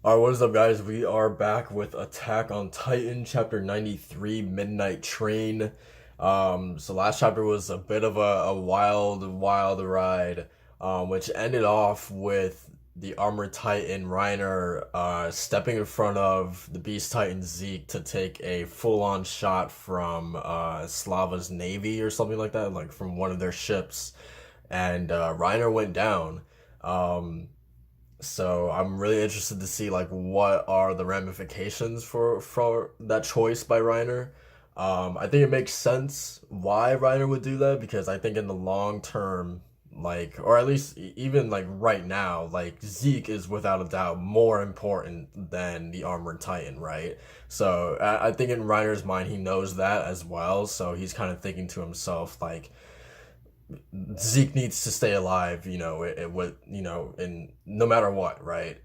Alright, what is up, guys? We are back with Attack on Titan, chapter 93, Midnight Train. So last chapter was a bit of a wild ride, which ended off with the Armored Titan Reiner stepping in front of the Beast Titan Zeke to take a full-on shot from Slava's navy or something like that, like from one of their ships, and Reiner went down. Um, so I'm really interested to see like what are the ramifications for that choice by Reiner. I think it makes sense why Reiner would do that because I think in the long term, like or at least even like right now, like Zeke is without a doubt more important than the Armored Titan, right? So I think in Reiner's mind he knows that as well. So he's kind of thinking to himself like Zeke needs to stay alive, with in no matter what, right?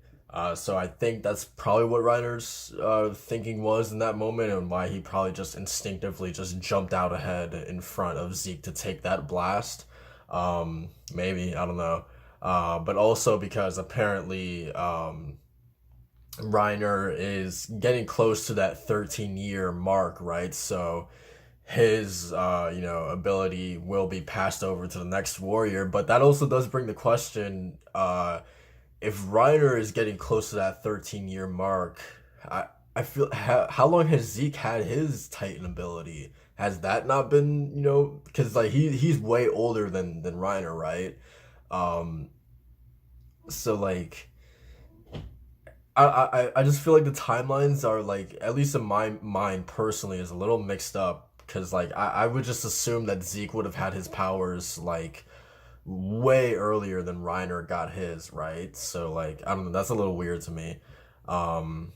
So I think that's probably what Reiner's thinking was in that moment, and why he probably just instinctively just jumped out ahead in front of Zeke to take that blast. Maybe I don't know, but also because apparently Reiner is getting close to that 13-year mark, right? So his ability will be passed over to the next warrior, but that also does bring the question, if Reiner is getting close to that 13-year mark, I feel how long has Zeke had his Titan ability? Has that not been, because like he's way older than Reiner, right? um so like I just feel like the timelines are like, at least in my mind personally, is a little mixed up because like I would just assume that Zeke would have had his powers like way earlier than Reiner got his, right? So like I don't know, that's a little weird to me. Um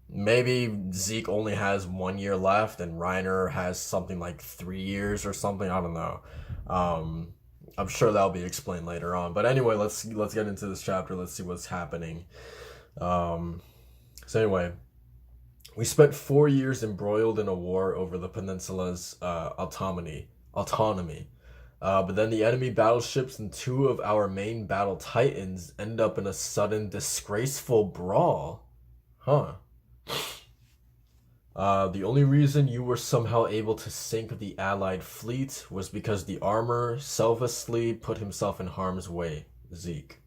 Maybe Zeke only has 1 year left and Reiner has something like 3 years or something. I don't know. Um I'm sure that'll be explained later on. But anyway, let's get into this chapter. Let's see what's happening. Um so anyway, we spent 4 years embroiled in a war over the peninsula's autonomy. But then the enemy battleships and two of our main battle titans end up in a sudden disgraceful brawl. Huh. The only reason you were somehow able to sink the allied fleet was because the armor selflessly put himself in harm's way. Zeke.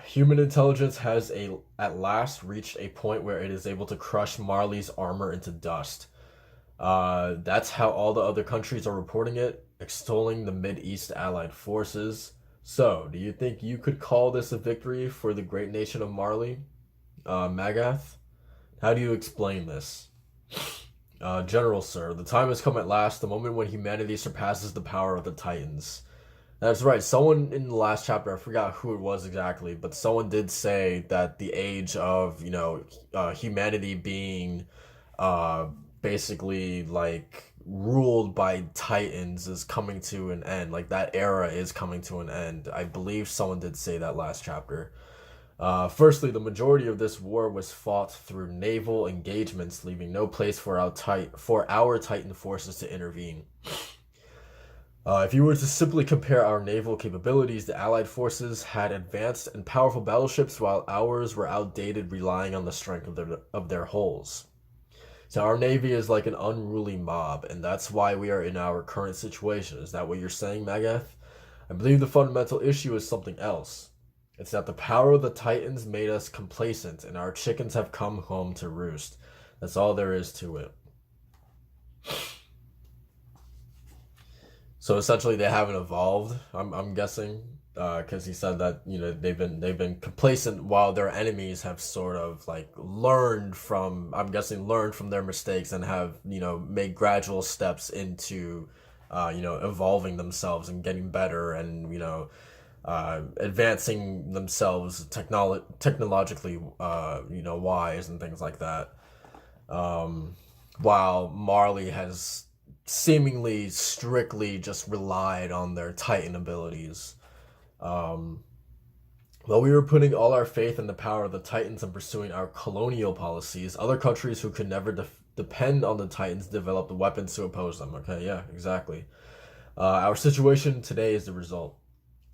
Human intelligence has at last reached a point where it is able to crush Marley's armor into dust. That's how all the other countries are reporting it, extolling the Mid-East allied forces. So, do you think you could call this a victory for the great nation of Marley, Magath? How do you explain this? General Sir, the time has come at last, the moment when humanity surpasses the power of the Titans. That's right. Someone in the last chapter, I forgot who it was exactly, but someone did say that the age of, humanity being uh, basically like ruled by titans is coming to an end. Like that era is coming to an end. I believe someone did say that last chapter. Firstly, the majority of this war was fought through naval engagements, leaving no place for our Titan forces to intervene. If you were to simply compare our naval capabilities, the Allied forces had advanced and powerful battleships, while ours were outdated, relying on the strength of their hulls. So our navy is like an unruly mob, and that's why we are in our current situation. Is that what you're saying, Magath? I believe the fundamental issue is something else. It's that the power of the Titans made us complacent, and our chickens have come home to roost. That's all there is to it. So essentially, they haven't evolved. I'm guessing, because he said that they've been complacent while their enemies have sort of like learned from, I'm guessing, learned from their mistakes and have made gradual steps into evolving themselves and getting better and advancing themselves technologically wise and things like that. While Marley has seemingly strictly just relied on their Titan abilities. Um, While we were putting all our faith in the power of the Titans and pursuing our colonial policies, other countries who could never depend on the Titans developed weapons to oppose them. Okay, yeah, exactly. Our situation today is the result.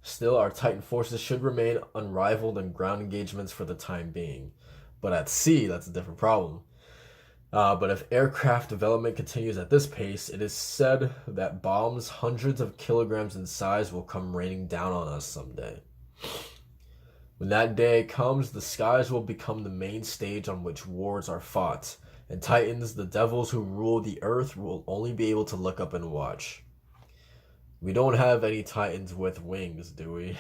Still, our Titan forces should remain unrivaled in ground engagements for the time being. But at sea, that's a different problem. But if aircraft development continues at this pace, it is said that bombs hundreds of kilograms in size will come raining down on us someday. When that day comes, the skies will become the main stage on which wars are fought, and Titans, the devils who rule the earth, will only be able to look up and watch. We don't have any Titans with wings, do we?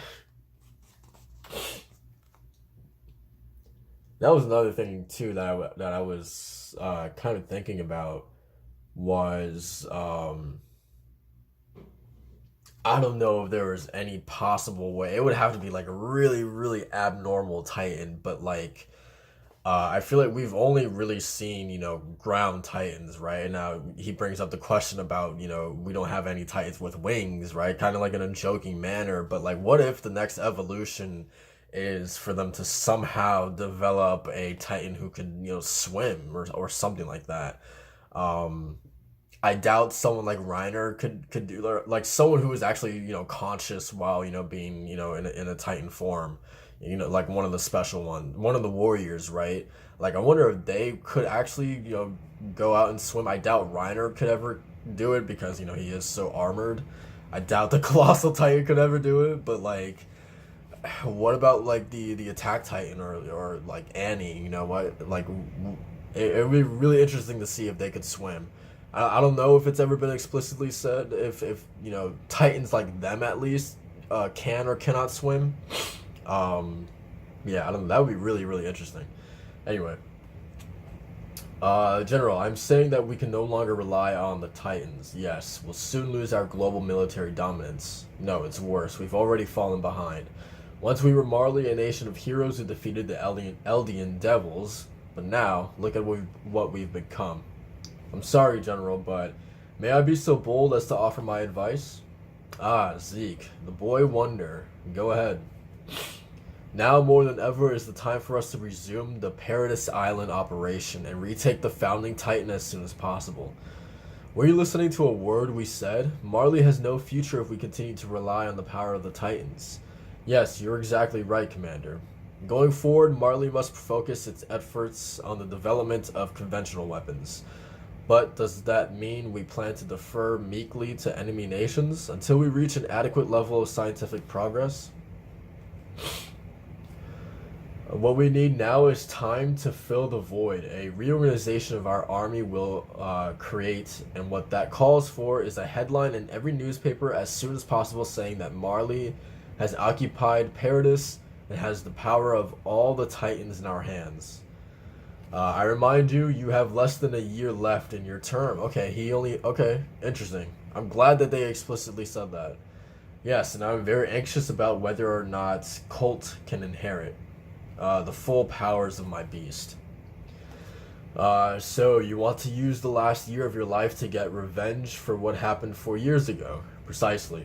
That was another thing too that I was kind of thinking about was I don't know if there was any possible way. It would have to be like a really really abnormal Titan, but like I feel like we've only really seen, ground titans, right? Now he brings up the question about, we don't have any titans with wings, right? Kind of like in a joking manner, but like, what if the next evolution is for them to somehow develop a titan who can, swim or something like that? Um, I doubt someone like Reiner could do that. Like someone who is actually conscious while being in a Titan form, like one of the special one of the warriors, right? Like I wonder if they could actually go out and swim. I doubt Reiner could ever do it because he is so armored. I doubt the Colossal Titan could ever do it, but like what about like the Attack Titan or like Annie? You know what? Like it would be really interesting to see if they could swim. I don't know if it's ever been explicitly said if Titans like them at least can or cannot swim. Yeah, I don't know. That would be really really interesting. Anyway, General, I'm saying that we can no longer rely on the Titans. Yes, we'll soon lose our global military dominance. No, it's worse. We've already fallen behind. Once we were Marley, a nation of heroes who defeated the Eldian devils, but now look at what we've become. I'm sorry, General, but may I be so bold as to offer my advice? Ah, Zeke, the boy wonder. Go ahead. Now more than ever is the time for us to resume the Paradise Island operation and retake the founding Titan as soon as possible. Were you listening to a word we said? Marley has no future if we continue to rely on the power of the Titans. Yes, you're exactly right, Commander. Going forward, Marley must focus its efforts on the development of conventional weapons. But does that mean we plan to defer meekly to enemy nations until we reach an adequate level of scientific progress? What we need now is time to fill the void. A reorganization of our army will create, and what that calls for is a headline in every newspaper as soon as possible saying that Marley has occupied Paradis and has the power of all the Titans in our hands. I remind you, you have less than a year left in your term. Okay, interesting. I'm glad that they explicitly said that. Yes, and I'm very anxious about whether or not Colt can inherit the full powers of my beast. So you want to use the last year of your life to get revenge for what happened 4 years ago? Precisely.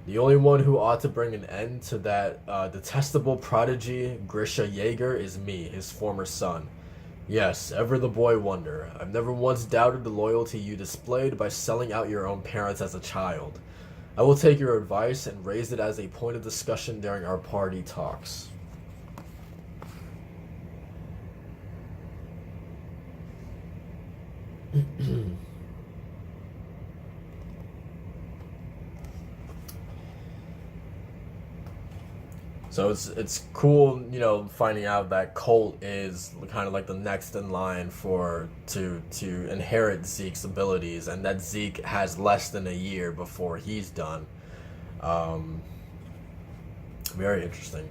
The only one who ought to bring an end to that detestable prodigy, Grisha Jaeger, is me, his former son. Yes, ever the boy wonder. I've never once doubted the loyalty you displayed by selling out your own parents as a child. I will take your advice and raise it as a point of discussion during our party talks. So it's cool, finding out that Colt is kind of like the next in line to inherit Zeke's abilities, and that Zeke has less than a year before he's done. Um, Very interesting.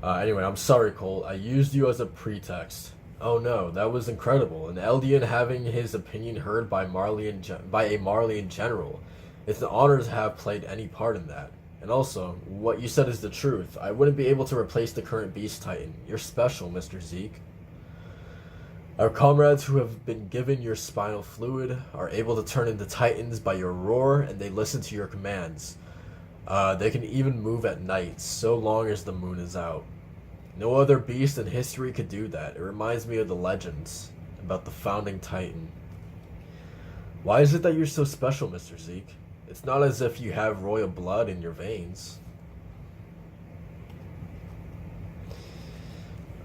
Anyway, I'm sorry, Colt. I used you as a pretext. Oh no, that was incredible. An Eldian having his opinion heard by by a Marleyan general. It's an honor to have played any part in that. And also, what you said is the truth. I wouldn't be able to replace the current Beast Titan. You're special, Mr. Zeke. Our comrades who have been given your spinal fluid are able to turn into Titans by your roar, and they listen to your commands. They can even move at night, so long as the moon is out. No other beast in history could do that. It reminds me of the legends about the founding Titan. Why is it that you're so special, Mr. Zeke? It's not as if you have royal blood in your veins.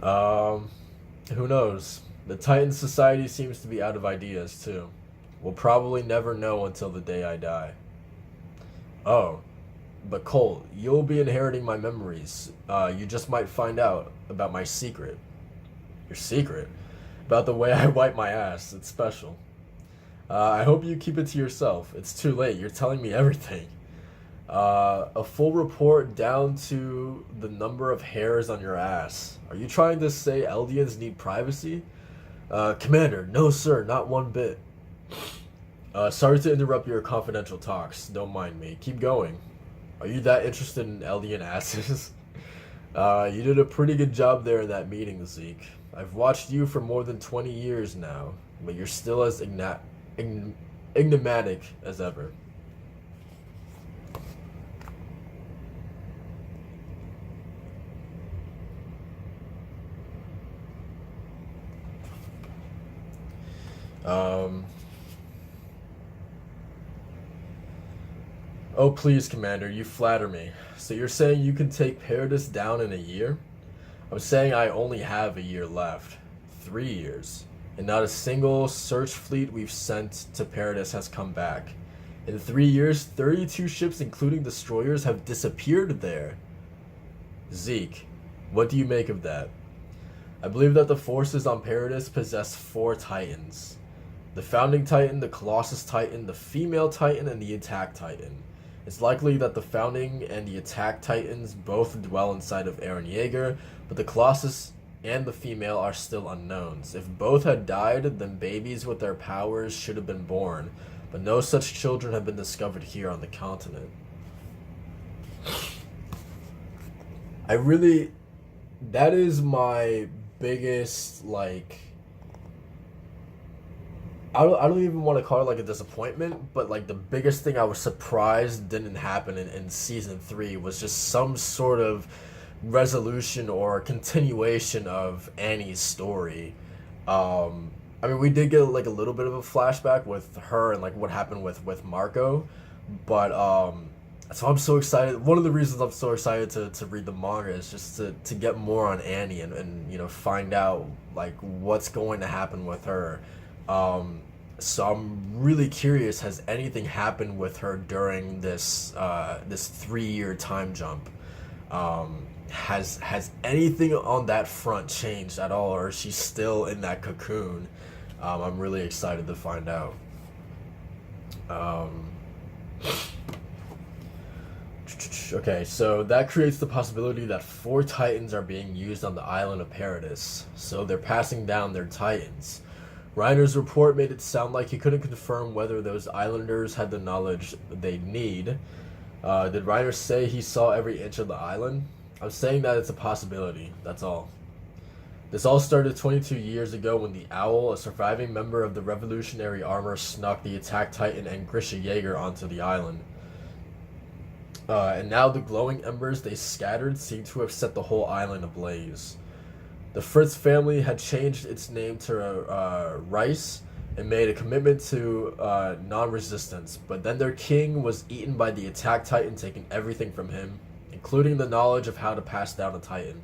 Um, who knows? The Titan Society seems to be out of ideas, too. We'll probably never know until the day I die. Oh, but Cole, you'll be inheriting my memories. You just might find out about my secret. Your secret? About the way I wipe my ass. It's special. I hope you keep it to yourself. It's too late. You're telling me everything. A full report down to the number of hairs on your ass. Are you trying to say Eldians need privacy? Commander, no sir, not one bit. Sorry to interrupt your confidential talks. Don't mind me. Keep going. Are you that interested in Eldian asses? You did a pretty good job there in that meeting, Zeke. I've watched you for more than 20 years now, but you're still as enigmatic as ever. Um, oh, please, Commander, you flatter me. So you're saying you can take Paradis down in a year? I'm saying I only have a year left. 3 years. And not a single search fleet we've sent to Paradis has come back. In 3 years, 32 ships, including destroyers, have disappeared there. Zeke, what do you make of that? I believe that the forces on Paradis possess four titans: the Founding Titan, the Colossus Titan, the Female Titan, and the Attack Titan. It's likely that the Founding and the Attack Titans both dwell inside of Eren Yeager, but the Colossus and the Female are still unknowns. If both had died, then babies with their powers should have been born, but no such children have been discovered here on the continent. I really, that is my biggest, like, I don't even want to call it like a disappointment, but like the biggest thing I was surprised didn't happen in season three was just some sort of resolution or continuation of Annie's story. I mean, we did get like a little bit of a flashback with her and like what happened with Marco, but so I'm so excited. One of the reasons I'm so excited to read the manga is just to get more on Annie and you know find out like what's going to happen with her. So I'm really curious. Has anything happened with her during this 3 year time jump? Has anything on that front changed at all, or is she still in that cocoon? I'm really excited to find out. Um, okay, so that creates the possibility that four titans are being used on the island of Paradis. So they're passing down their titans. Reiner's report made it sound like he couldn't confirm whether those islanders had the knowledge they need. Did Reiner say he saw every inch of the island? I'm saying that it's a possibility, that's all. This all started 22 years ago when the Owl, a surviving member of the Revolutionary Armor, snuck the Attack Titan and Grisha Jaeger onto the island. And now the glowing embers they scattered seem to have set the whole island ablaze. The Fritz family had changed its name to Rice and made a commitment to non-resistance, but then their king was eaten by the Attack Titan, taking everything from him, including the knowledge of how to pass down a Titan.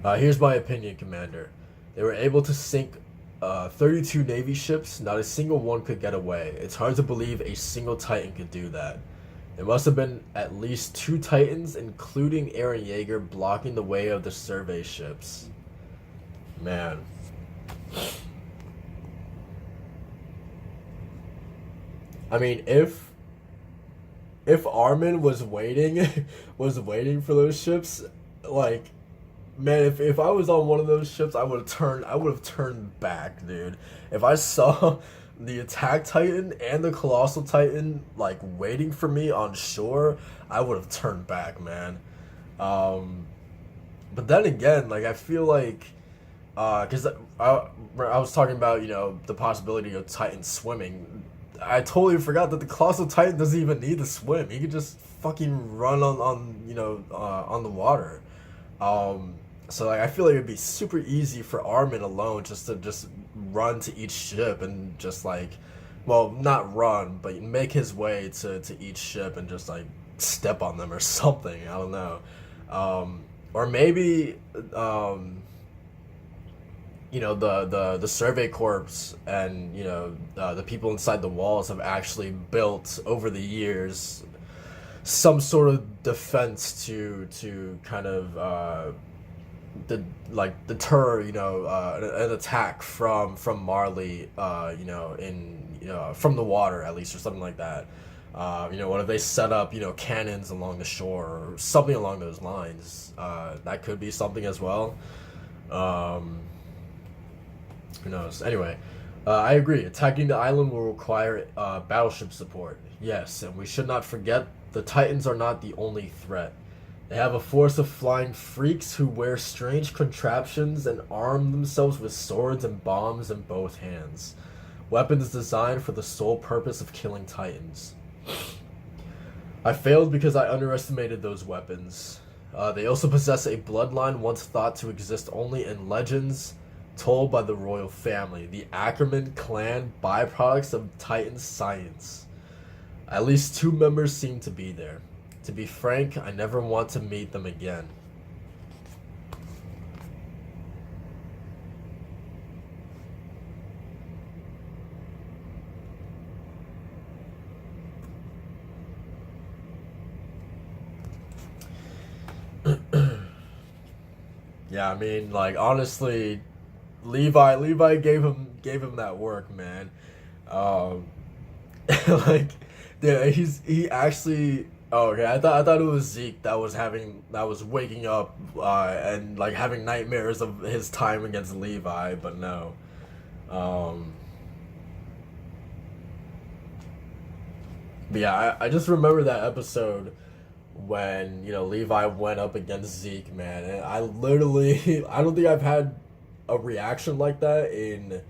Here's my opinion, Commander. They were able to sink 32 Navy ships. Not a single one could get away. It's hard to believe a single Titan could do that. There must have been at least two Titans, including Eren Yeager, blocking the way of the survey ships. Man. I mean, if Armin was waiting was waiting for those ships, like man, if I was on one of those ships, I would have turned back, dude. If I saw the Attack Titan and the Colossal Titan like waiting for me on shore, I would have turned back, man. But then again, like I feel like because I was talking about the possibility of Titan swimming. I totally forgot that the Colossal Titan doesn't even need to swim. He could just fucking run on the water. So like I feel like it'd be super easy for Armin alone just run to each ship and just like, well, not run, but make his way to each ship and just like step on them or something. I don't know. or maybe the survey corps and the people inside the walls have actually built over the years some sort of defense to kind of deter an attack from Marley, in from the water at least, or something like that. What if they set up cannons along the shore or something along those lines? That could be something as well. Um, who knows? Anyway, I agree. Attacking the island will require battleship support. Yes, and we should not forget the Titans are not the only threat. They have a force of flying freaks who wear strange contraptions and arm themselves with swords and bombs in both hands. Weapons designed for the sole purpose of killing Titans. I failed because I underestimated those weapons. They also possess a bloodline once thought to exist only in legends told by the royal family, the Ackerman clan, byproducts of Titan science. At least two members seem to be there. To be frank, I never want to meet them again. Yeah, I mean, like, honestly, Levi gave him that work, man. Um, like, yeah, he actually. Oh, okay. I thought it was Zeke that was waking up and like having nightmares of his time against Levi, but no. Um, but yeah, I just remember that episode when Levi went up against Zeke, man, and I literally I don't think I've had a reaction like that in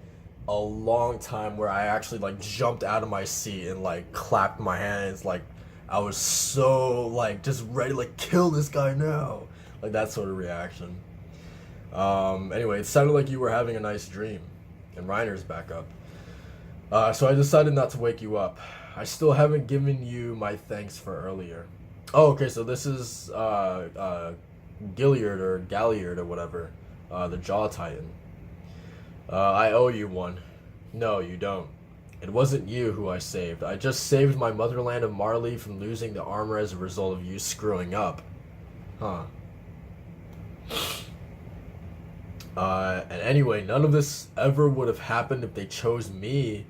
a long time where I actually like jumped out of my seat and like clapped my hands like I was so like just ready to like kill this guy now. Like that sort of reaction. Anyway, it sounded like you were having a nice dream. And Reiner's back up. So I decided not to wake you up. I still haven't given you my thanks for earlier. Oh, okay, so this is Gilliard or Galliard or whatever. The Jaw Titan. I owe you one. No, you don't. It wasn't you who I saved. I just saved my motherland of Marley from losing the armor as a result of you screwing up. Huh. And anyway, none of this ever would have happened if they chose me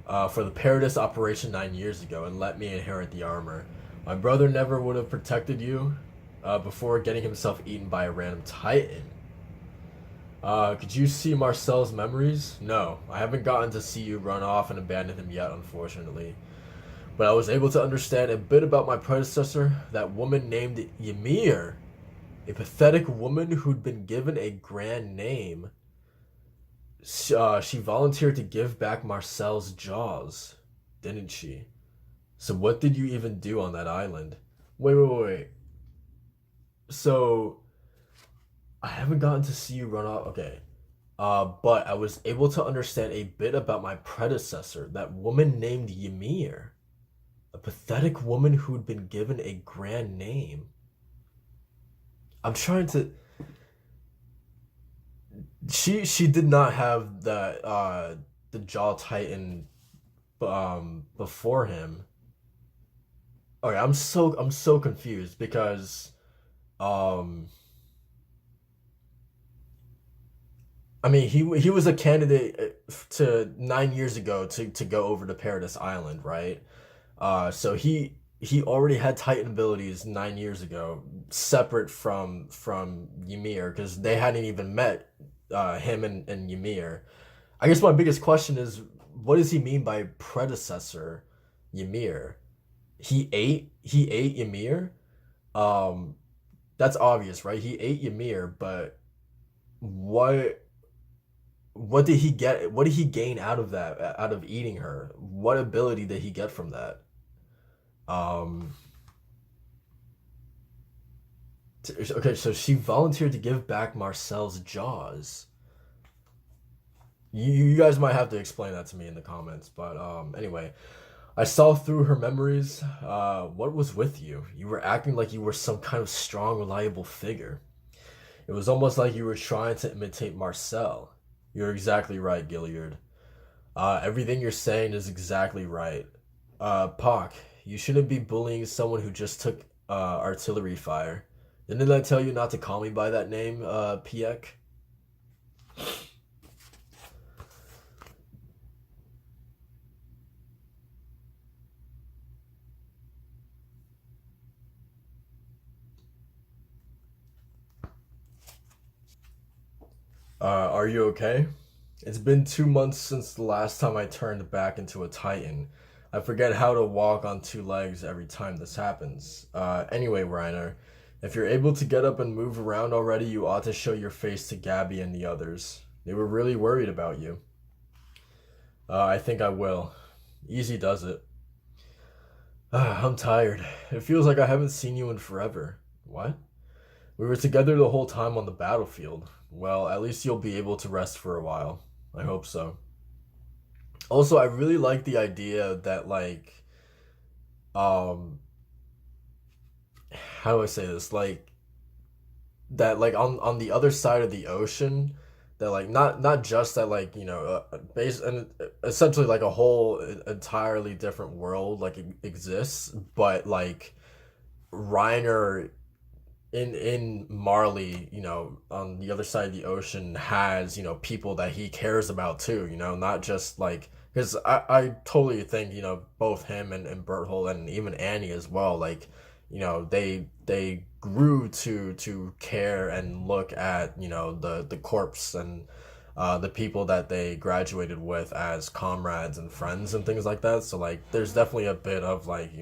for the Paradis operation 9 years ago and let me inherit the armor. My brother never would have protected you before getting himself eaten by a random Titan. Could you see Marcel's memories? No, I haven't gotten to see you run off and abandon him yet, unfortunately. But I was able to understand a bit about my predecessor, that woman named Ymir. A pathetic woman who'd been given a grand name. She volunteered to give back Marcel's jaws, didn't she? So what did you even do on that island? Wait. So I haven't gotten to see you run off. Okay. But I was able to understand a bit about my predecessor, that woman named Ymir. A pathetic woman who'd been given a grand name. I'm trying to. She did not have the Jaw Titan before him. Okay, I'm so confused because um I mean, he was a candidate to 9 years ago to go over to Paradise Island, right? So he already had Titan abilities 9 years ago, separate from Ymir, because they hadn't even met him and Ymir. I guess my biggest question is, what does he mean by predecessor Ymir? He ate Ymir. Um, that's obvious, right? He ate Ymir, but what what did he get? What did he gain out of that? Out of eating her? What ability did he get from that? Um, okay, so she volunteered to give back Marcel's jaws. You guys might have to explain that to me in the comments, but anyway, I saw through her memories. What was with you? You were acting like you were some kind of strong, reliable figure. It was almost like you were trying to imitate Marcel. You're exactly right, Gilliard. Everything you're saying is exactly right. Pock, you shouldn't be bullying someone who just took artillery fire. Didn't I tell you not to call me by that name, Piek? Are you okay? It's been 2 months since the last time I turned back into a Titan. I forget how to walk on two legs every time this happens. Anyway, Reiner, if you're able to get up and move around already, you ought to show your face to Gabby and the others. They were really worried about you. I think I will. Easy does it. I'm tired. It feels like I haven't seen you in forever. What? We were together the whole time on the battlefield. Well, at least you'll be able to rest for a while. I hope so. Also, I really like the idea that um how do I say this? That on the other side of the ocean, that not just that base and essentially like a whole entirely different world exists, but like Reiner in Marley, on the other side of the ocean has, people that he cares about too, not just like because I totally think, both him and Berthold and even Annie as well, like, they grew to care and look at, the corpse and the people that they graduated with as comrades and friends and things like that. So like there's definitely a bit of like,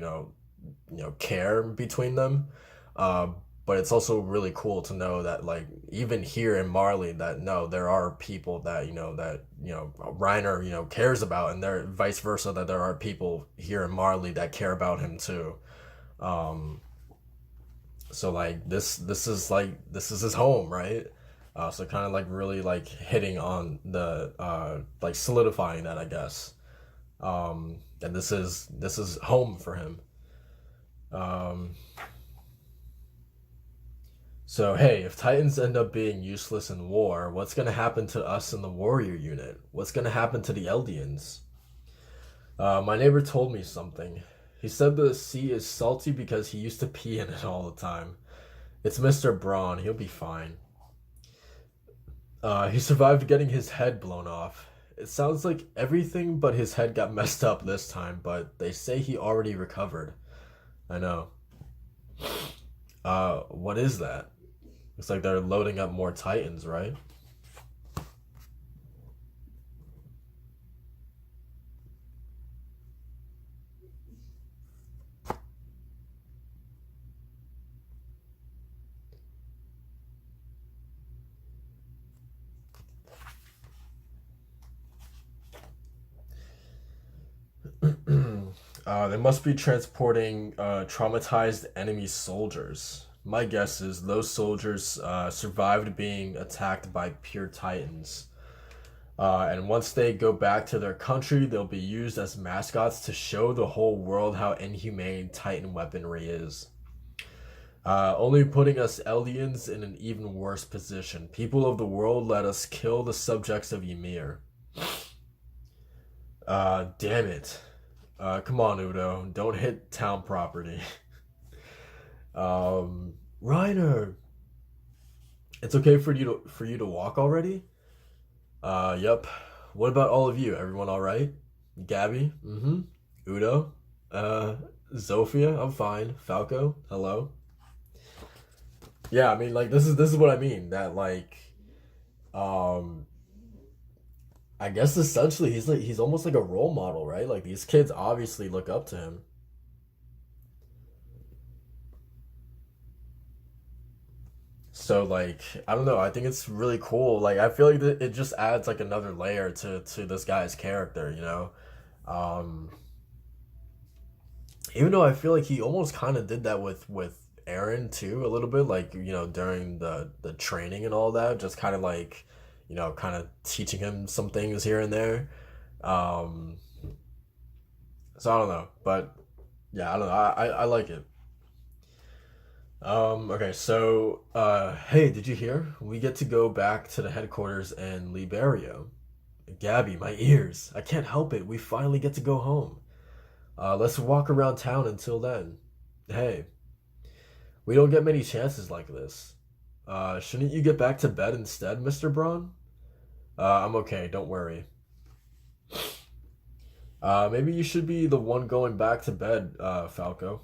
care between them. Uh, but it's also really cool to know that like even here in Marley that no, there are people that Reiner cares about, and there vice versa that there are people here in Marley that care about him too. Um, so like this is his home, right? So kind of like really like hitting on the like solidifying that, I guess. And this is home for him. Um, So, hey, if Titans end up being useless in war, what's gonna happen to us in the warrior unit? What's gonna happen to the Eldians? My neighbor told me something. He said the sea is salty because he used to pee in it all the time. It's Mr. Braun, he'll be fine. He survived getting his head blown off. It sounds like everything but his head got messed up this time, but they say he already recovered. I know. What is that? Looks like they're loading up more Titans, right? They must be transporting traumatized enemy soldiers. My guess is those soldiers survived being attacked by pure titans. And once they go back to their country, they'll be used as mascots to show the whole world how inhumane Titan weaponry is. Only putting us Eldians in an even worse position. People of the world, let us kill the subjects of Ymir. Damn it. Come on, Udo. Don't hit town property. Reiner, it's okay for you to walk already. Yep. What about all of you? Everyone all right? Gabby? Mm-hmm. Udo? Uh, Zofia? I'm fine. Falco? Hello. Yeah, I mean, like this is what I mean. That um, I guess essentially he's almost like a role model, right? Like these kids obviously look up to him. So like I don't know. I think it's really cool. Like I feel like it just adds like another layer to this guy's character. Um, Even though I feel like he almost kind of did that with Aaron too a little bit, like during the training and all that, just kind of like kind of teaching him some things here and there. Um, so I don't know, but yeah, I don't know. I like it. Okay, so, hey, did you hear? We get to go back to the headquarters in Liberia. Gabby, my ears. I can't help it. We finally get to go home. Let's walk around town until then. Hey, we don't get many chances like this. Shouldn't you get back to bed instead, Mr. Braun? I'm okay, don't worry. Maybe you should be the one going back to bed, Falco.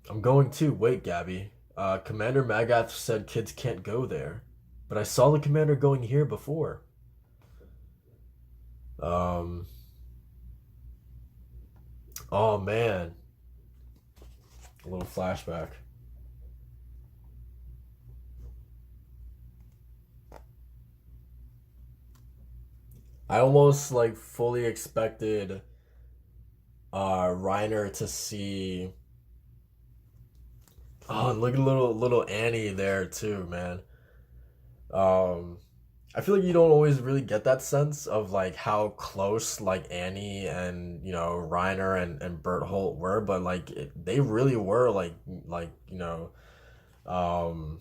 I'm going too. Wait, Gabby. Commander Magath said kids can't go there. But I saw the commander going here before. Um, oh man. A little flashback. I almost like fully expected Reiner to see. Oh, and look at little Annie there too, man. Um, I feel like you don't always really get that sense of like how close like Annie and Reiner and Bert Holt were, but like they really were like um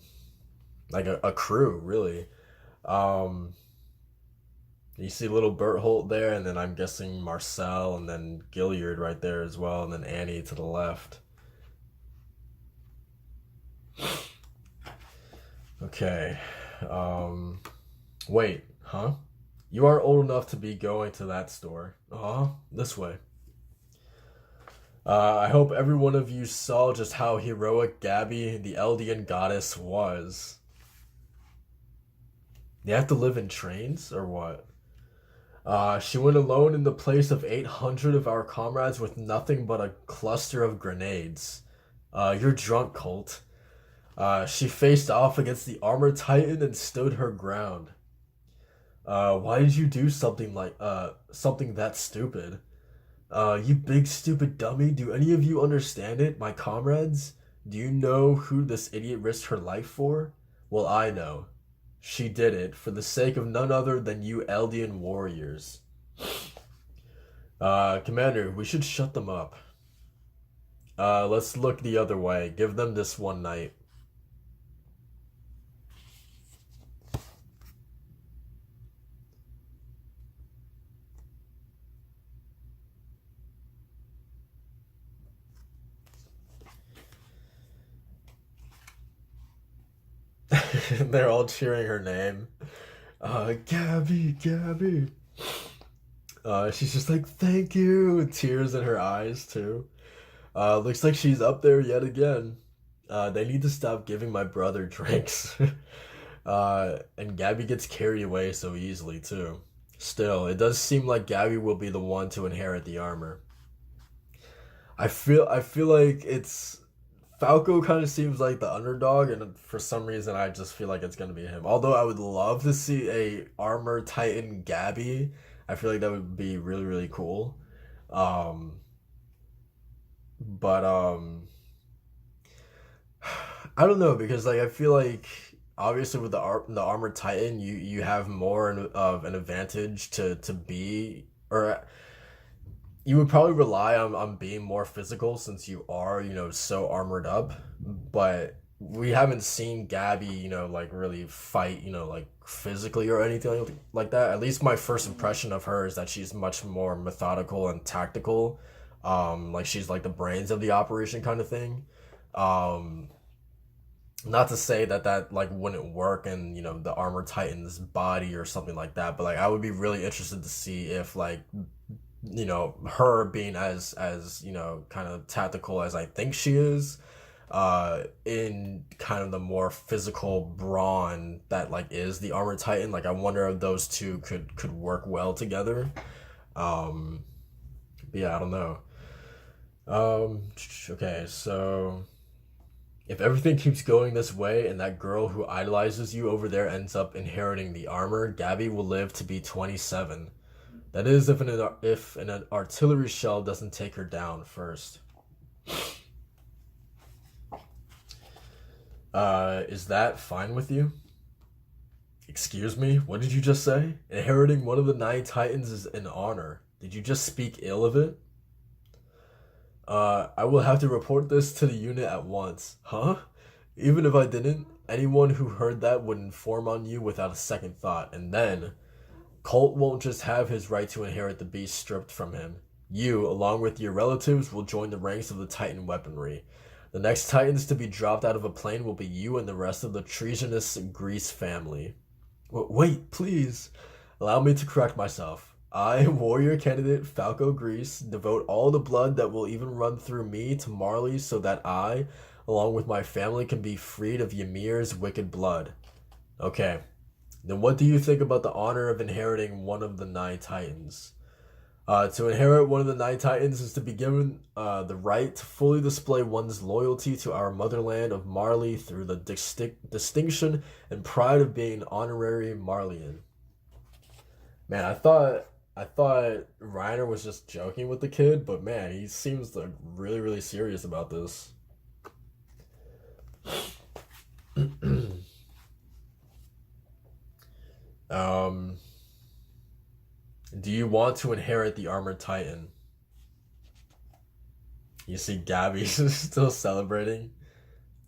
like a crew really. Um, you see little Bert Holt there, and then I'm guessing Marcel, and then Gilliard right there as well, and then Annie to the left. Okay. Um, Wait, huh? You aren't old enough to be going to that store. This way. I hope every one of you saw just how heroic Gabby, the Eldian goddess, was. They have to live in trains, or what? She went alone in the place of 800 of our comrades with nothing but a cluster of grenades. You're drunk, Colt. She faced off against the armor titan and stood her ground. Why did you do something that stupid? You big stupid dummy, do any of you understand it, my comrades? Do you know who this idiot risked her life for? Well, I know. She did it for the sake of none other than you Eldian warriors. Commander, we should shut them up. Let's look the other way. Give them this one night. They're all cheering her name. Gabby, Gabby. She's just like, thank you. Tears in her eyes, too. Looks like she's up there yet again. They need to stop giving my brother drinks. And Gabby gets carried away so easily, too. Still, it does seem like Gabby will be the one to inherit the armor. I feel like it's Falco kind of seems like the underdog, and for some reason, I just feel like it's gonna be him. Although I would love to see a armor Titan Gabby, I feel like that would be really really cool. Um, but I don't know because like I feel like obviously with the armored Titan, you have more of an advantage to be or you would probably rely on being more physical since you are, so armored up. But we haven't seen Gabby, like really fight, like physically or anything like that. At least my first impression of her is that she's much more methodical and tactical. Like she's like the brains of the operation kind of thing. Um, Not to say that like wouldn't work in the armor titan's body or something like that, but like I would be really interested to see if like her being as kind of tactical as I think she is in kind of the more physical brawn that like is the armor titan, like I wonder if those two could work well together. um but yeah, I don't know. Okay, so if everything keeps going this way and that girl who idolizes you over there ends up inheriting the armor, Gabby will live to be 27. That is, if an artillery shell doesn't take her down first. Is that fine with you? Excuse me? What did you just say? Inheriting one of the nine titans is an honor. Did you just speak ill of it? I will have to report this to the unit at once. Huh? Even if I didn't, anyone who heard that would inform on you without a second thought, and then Colt won't just have his right to inherit the beast stripped from him. You, along with your relatives, will join the ranks of the Titan weaponry. The next Titans to be dropped out of a plane will be you and the rest of the treasonous Grease family. Wait, please. Allow me to correct myself. I, warrior candidate Falco Grease, devote all the blood that will even run through me to Marley so that I, along with my family, can be freed of Ymir's wicked blood. Okay, then what do you think about the honor of inheriting one of the nine titans? To inherit one of the nine titans is to be given the right to fully display one's loyalty to our motherland of Marley through the distinction and pride of being an honorary Marleyan. Man, I thought Reiner was just joking with the kid, but man, he seems like really really serious about this. um, do you want to inherit the armored titan? You see, Gabby's still celebrating.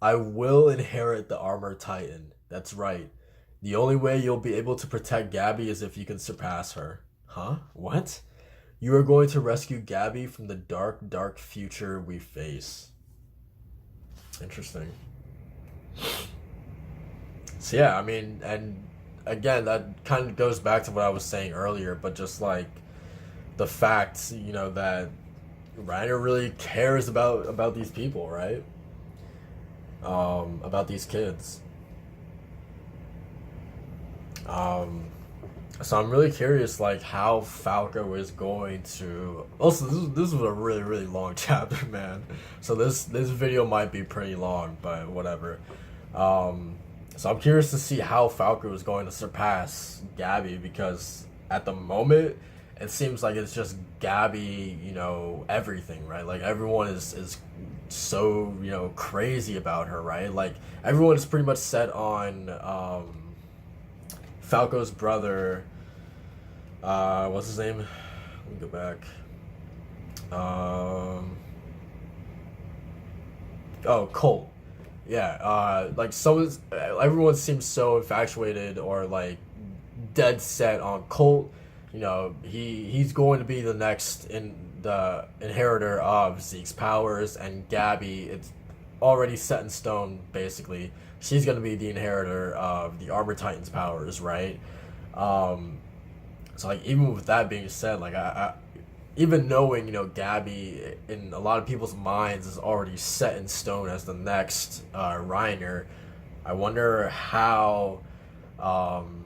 I will inherit the armored titan. That's right. The only way you'll be able to protect Gabby is if you can surpass her. Huh? What? You are going to rescue Gabby from the dark, dark future we face. Interesting. So yeah, I mean, and again, that kind of goes back to what I was saying earlier, but just like the fact, that Reiner really cares about these people, right? About these kids. Um, so I'm really curious, like how Falco is going to. Also, this was a really really long chapter, man. So this video might be pretty long, but whatever. Um, so I'm curious to see how Falco is going to surpass Gabby because at the moment it seems like it's just Gabby, everything, right? Like everyone is so crazy about her, right? Like everyone is pretty much set on Falco's brother. What's his name? Let me go back. Um, oh, Colt. Yeah. Like everyone seems so infatuated or like dead set on Colt. He's going to be the next in the inheritor of Zeke's powers, and Gabby, it's already set in stone. Basically, she's going to be the inheritor of the Armor Titan's powers, right? Um, so like even with that being said, like I even knowing Gabby in a lot of people's minds is already set in stone as the next Reiner. I wonder how um,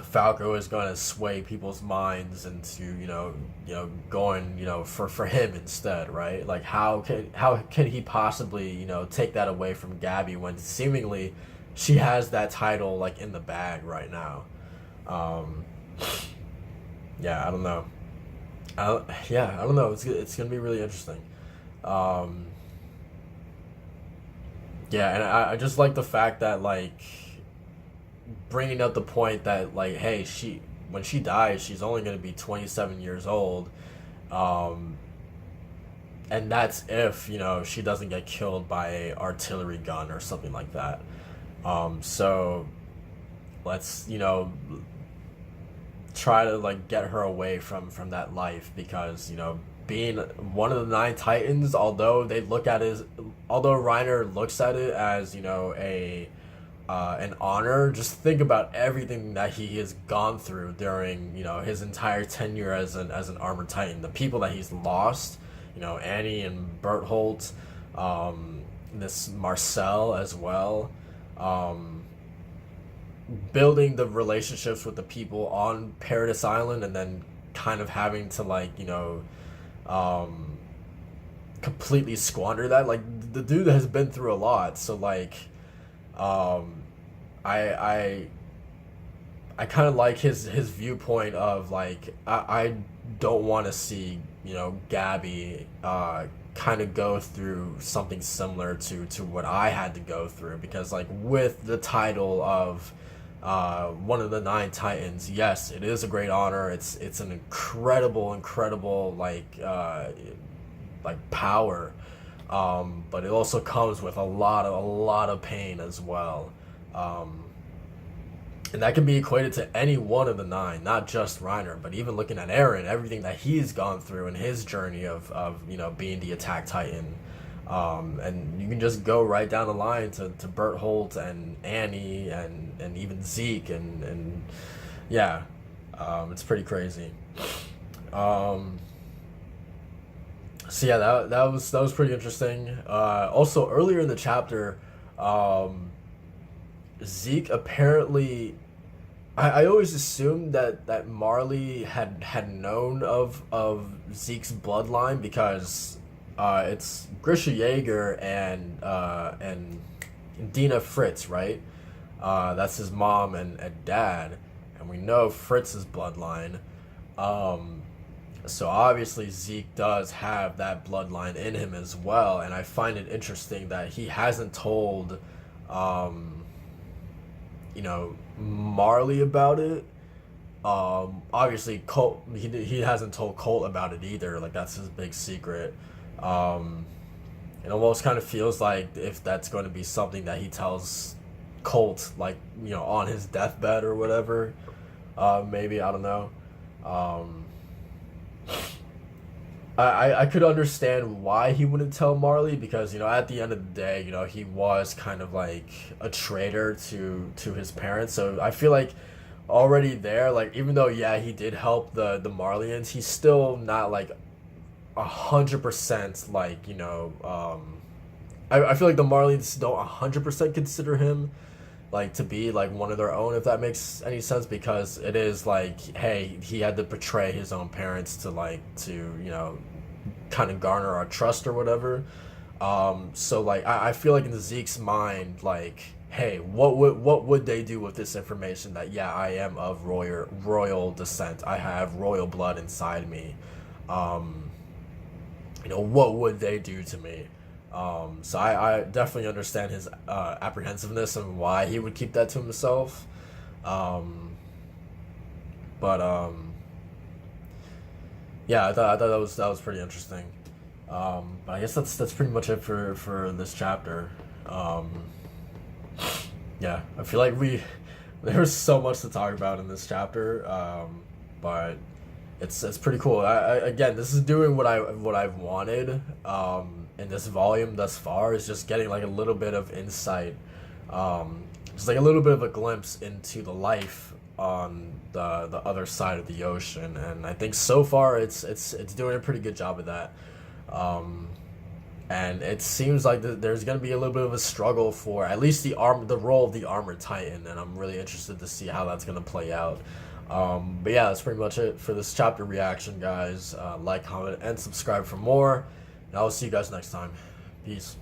Falco is going to sway people's minds into going for him instead, right? Like how can he possibly take that away from Gabby when seemingly she has that title like in the bag right now. Um, yeah, I don't know. I don't know. It's gonna be really interesting. Um, yeah, and I just like the fact that like bringing up the point that like, hey, she when she dies, she's only gonna be 27 years old, um, and that's if she doesn't get killed by a artillery gun or something like that. So let's try to like get her away from that life because being one of the nine titans, although Reiner looks at it as a an honor, just think about everything that he has gone through during his entire tenure as an armored titan, the people that he's lost, Annie and Bertholdt, this Marcel as well, um, building the relationships with the people on Paradise Island, and then kind of having to like um, completely squander that. Like the dude has been through a lot, so like um, I I I kind of like his viewpoint of like I don't want to see Gabby kind of go through something similar to what I had to go through because like with the title of one of the nine titans, yes, it is a great honor. It's an incredible like power, But it also comes with a lot of pain as well. Um, and that can be equated to any one of the nine, not just Reiner, but even looking at Eren, everything that he's gone through in his journey of being the Attack Titan. And you can just go right down the line to Bertholdt and Annie and even Zeke and yeah, it's pretty crazy. Um, so yeah, that was pretty interesting. Also earlier in the chapter, um, Zeke apparently. I always assumed that Marley had known of Zeke's bloodline because it's Grisha Yeager and Dina Fritz, right? That's his mom and dad, and we know Fritz's bloodline. Um, so obviously Zeke does have that bloodline in him as well, and I find it interesting that he hasn't told, um, Marley about it. Obviously Colt he hasn't told Colt about it either. Like that's his big secret. Um, it almost kind of feels like if that's going to be something that he tells Colt, like on his deathbed or whatever. Maybe I don't know. Um, I could understand why he wouldn't tell Marley because at the end of the day he was kind of like a traitor to his parents, so I feel like already there, like even though yeah he did help the Marleyans, he's still not like 100% like I feel like the Marleyans don't 100% consider him like to be like one of their own, if that makes any sense, because it is like hey he had to betray his own parents to kind of garner our trust or whatever. So like I feel like in Zeke's mind, like hey what would they do with this information that yeah I am of royal descent, I have royal blood inside me. um what would they do to me? So I definitely understand his apprehensiveness and why he would keep that to himself. Um, but yeah, I thought that was pretty interesting. But I guess that's pretty much it for this chapter. Um, yeah, I feel like we there's so much to talk about in this chapter. But it's pretty cool. Again, this is doing what I've wanted in this volume thus far, is just getting like a little bit of insight, just like a little bit of a glimpse into the life on the other side of the ocean, and I think so far it's doing a pretty good job of that. Um, and it seems like there's going to be a little bit of a struggle for at least the role of the armored titan, and I'm really interested to see how that's going to play out. But yeah, that's pretty much it for this chapter reaction, guys. Like, comment, and subscribe for more, and I will see you guys next time. Peace.